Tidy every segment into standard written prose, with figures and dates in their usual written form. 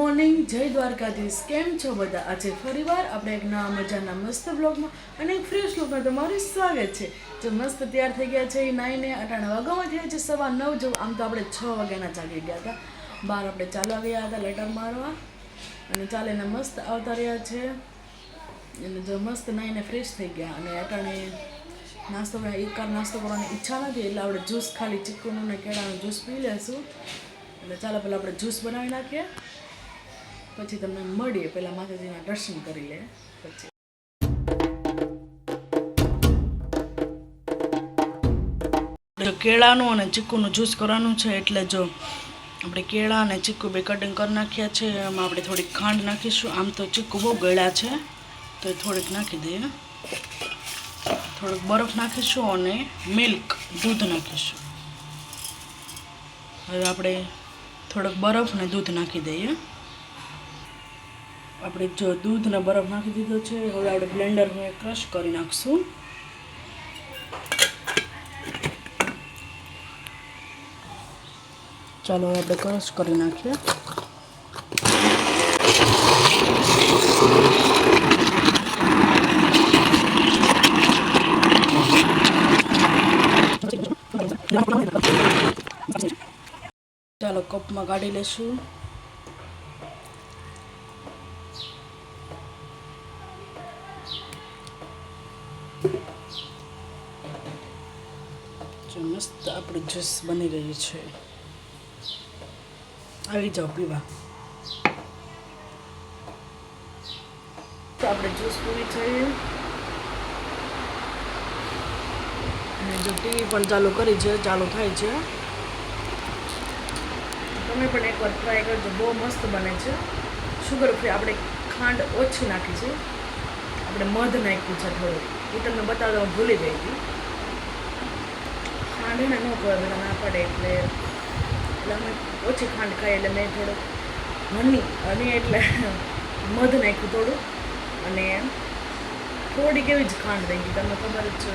Morning, જય દ્વારકાધીશ. કેમ છો બધા? આજે ફરીવાર આપણે એક નવા મજાના મસ્ત બ્લોગમાં અને એક ફ્રેશ લુકમાં તમારું સ્વાગત છે. જો મસ્ત તૈયાર થઈ ગયા છે, નાઈને અટાણા વાગવામાં થયા છે 9:15 જેવું. આમ તો આપણે 6 વાગ્યાના જાગી ગયા હતા. બહાર આપણે ચાલવા ગયા હતા લેટર મારવા અને ચાલીને મસ્ત આવતા રહ્યા છે. અને જો મસ્ત નાઈને ફ્રેશ થઈ ગયા અને અટાણે નાસ્તો કરવાની ઈચ્છા નથી, એટલે આપણે જ્યુસ ખાલી ચીકુનું ને કેળાનું જ્યુસ પી લેશું. એટલે ચાલો પહેલાં આપણે જ્યુસ બનાવી નાખીએ, પછી તમને મળીએ. પહેલાં માતાજીના દર્શન કરી લે પછી. કેળાનું અને ચીકુનું જ્યુસ કરવાનું છે, એટલે જો આપણે કેળા અને ચીકુ બે કટિંગ કરી નાખ્યા છે. એમાં આપણે થોડીક ખાંડ નાખીશું. આમ તો ચીકુ બહુ ગળ્યા છે તો થોડીક નાખી દઈએ. થોડોક બરફ નાખીશું અને મિલ્ક દૂધ નાખીશું. હવે આપણે થોડોક બરફ ને દૂધ નાખી દઈએ. આપણે જો દૂધ ને બરફ નાખી દીધો છે. હવે આપણે બ્લેન્ડરમાં ક્રશ કરી નાખશું. ચાલો આપણે ક્રશ કરી નાખીએ. ચાલો કપમાં કાઢી લેશું. મસ્ત આપણે જ્યુસ બની રહ્યું છે. આવી જાઓ પીવા. તો આપણે જ્યુસ પૂરી છે અને જો ટીવી પણ ચાલુ કરી છે, ચાલુ થાય છે. તમે પણ એકવાર ટ્રાય કરજો, બહુ મસ્ત બને છે. Sugar free. આપણે ખાંડ ઓછી નાખી છે, આપણે મધ નાખ્યું છે થોડું. એ તમને બતાવતા હું ભૂલી ગઈ હતી. ખાંડ એને ન ખબર બધા ના પડે, એટલે અમે ઓછી ખાંડ ખાઈએ, એટલે મેં થોડુંક હની એટલે મધ નાખ્યું થોડું, અને થોડીક એવી જ ખાંડ નાખી. તમને ખબર જ છે.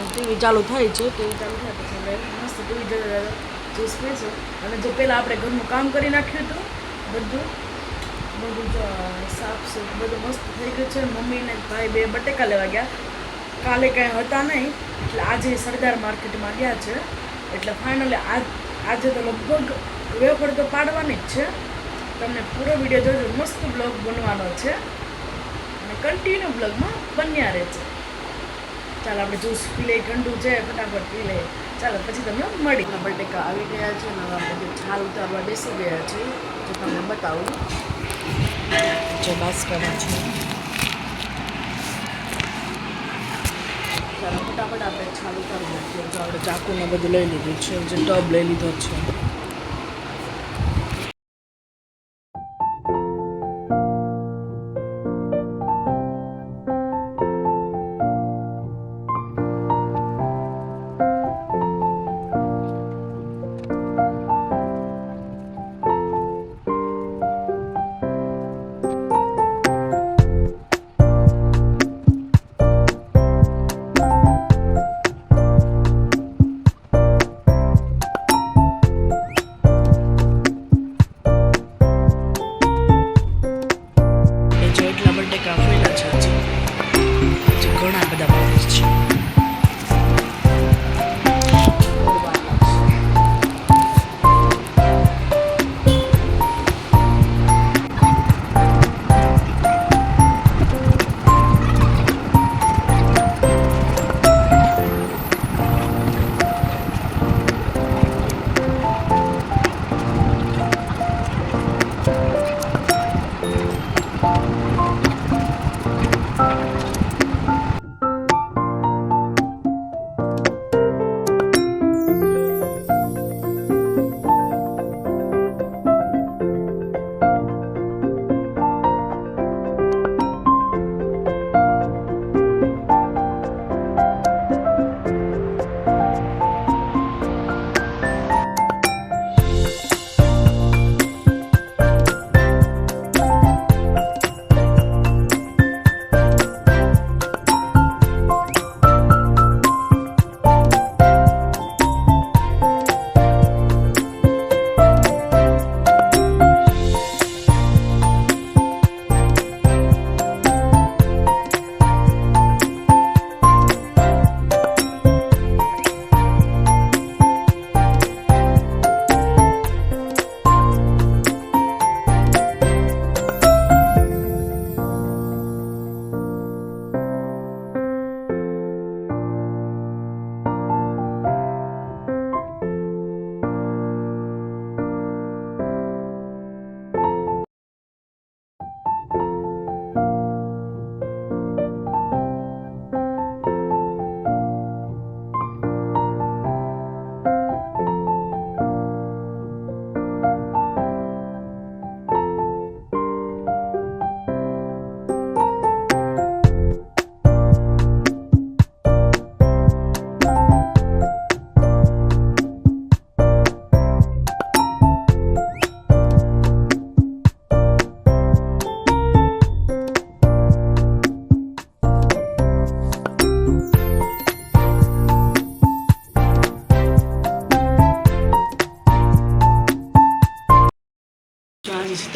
ટીવી ચાલુ થાય છે, ટીવી ચાલુ થાય પછી હવે મસ્ત ટીવી જ્યુસ પીશું. અને જો પહેલાં આપણે ઘરનું કામ કરી નાખ્યું હતું, બધું જો સાફ સૂફ બધું મસ્ત થઈ ગયું છે. મમ્મી ને ભાઈ બે બટેકા લેવા ગયા. કાલે કાંઈ હતા નહીં, એટલે આજે સરદાર માર્કેટમાં ગયા છે. એટલે ફાઇનલી આજે તો લગભગ વેફર તો પાડવાની જ છે. તમને પૂરો વિડીયો જોજો, મસ્ત બ્લોગ બનવાનો છે અને કન્ટિન્યુ બ્લોગમાં બન્યા રહે છે. ચાલો આપણે જ્યુસ પી લઈએ, ઠંડુ છે, ફટાફટ પી લઈએ. ચાલો પછી તમને મળી. બટેકા આવી ગયા છે અને હવે આપણે છાલ ઉતારવા બેસી ગયા છે. જો તમને બતાવું, જે બાસ્કામાં છે. ચાલો ફટાફટ આપણે છાલ ઉતારી નાખીએ. જો આપણે ચાકુને બધું લઈ લીધું છે, જે ટબ લઈ લીધો છે.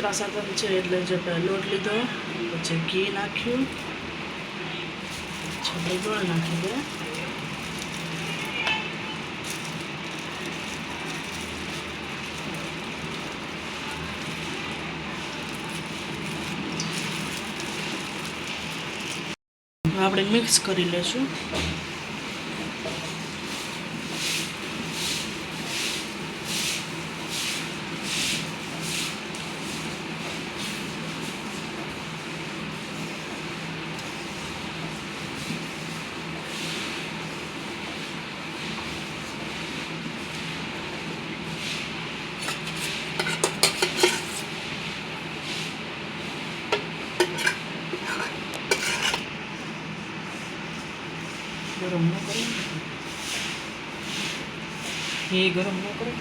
શીતળા સાતમ છે એટલે જે લોટ લીધો, પછી ઘી નાખ્યું, પછી ગોળ નાખી દે. આપણે મિક્સ કરી લેશું. ગરમ ન કરો, એ ગરમ ન કરો.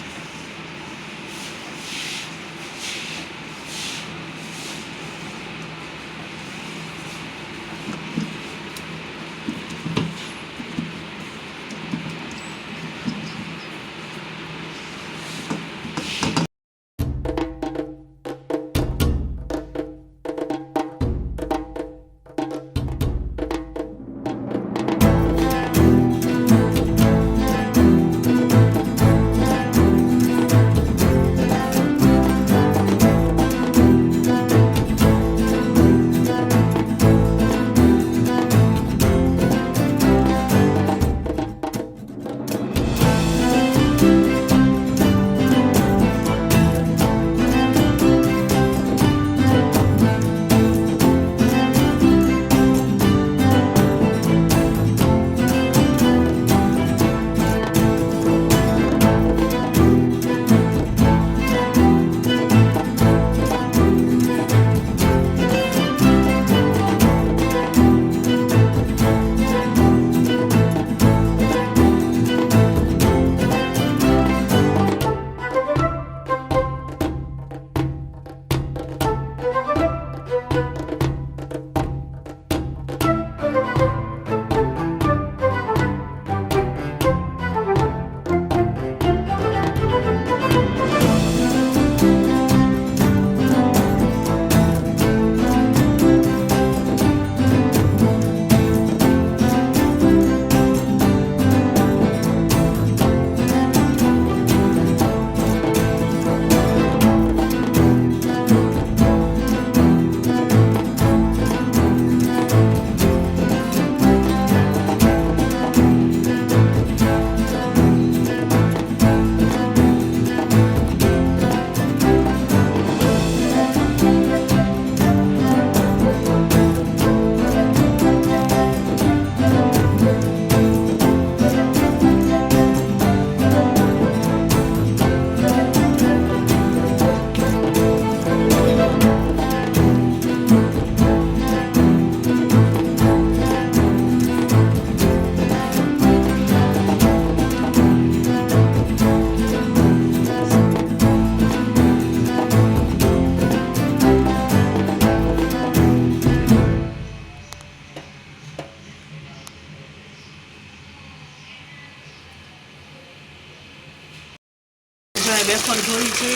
વેફર ધોઈ છે.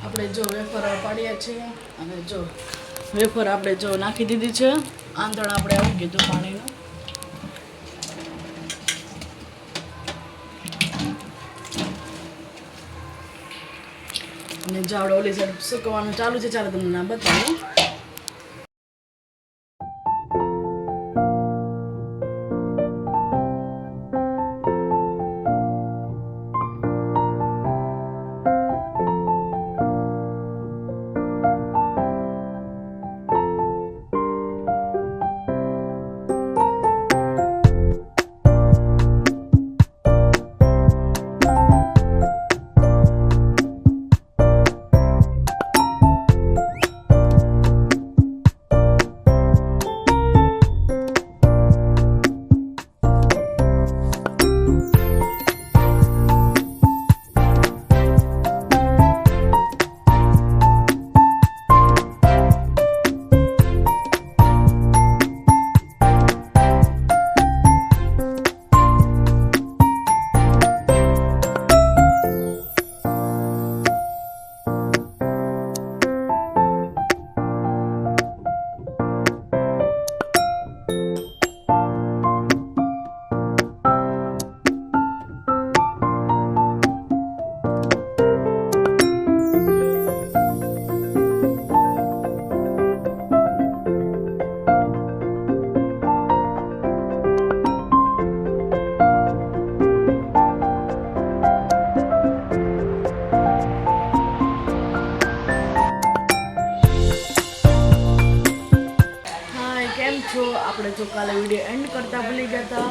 આપણે જો વેફર પાડ્યા છે અને જો વેફર આપણે જો નાખી દીધી છે. આંધણ આપણે આવી ગયું પાણીનું. અને જાવડે ઓલી સાઈડ સુકવવાનું ચાલુ છે. ચાલો તમને ના બતાવું. આપણે જો કાલે વિડીયો એન્ડ કરતા ભૂલી ગયા હતા.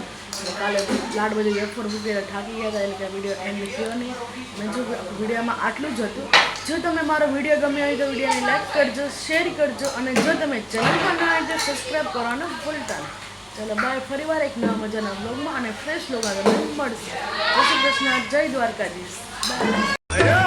કાલે લાડ બધી વેફર વગેરે થાકી ગયા હતા એટલે કે વિડીયો એન્ડ થયો નહીં. અને જો વિડીયોમાં આટલું જ હતું. જો તમે મારો વિડીયો ગમ્યો હોય તો વિડીયોને લાઈક કરજો, શેર કરજો અને જો તમે ચેનલમાં નવા હોય તો સબસ્ક્રાઈબ કરવાનું ભૂલતા નહીં. ચાલો બાય, ફરીવાર એક નવા મજાના બ્લોગમાં અને ફ્રેશ બ્લોગ આગળ મળશે. જય શ્રી કૃષ્ણ, જય દ્વારકાધીશ, બાય.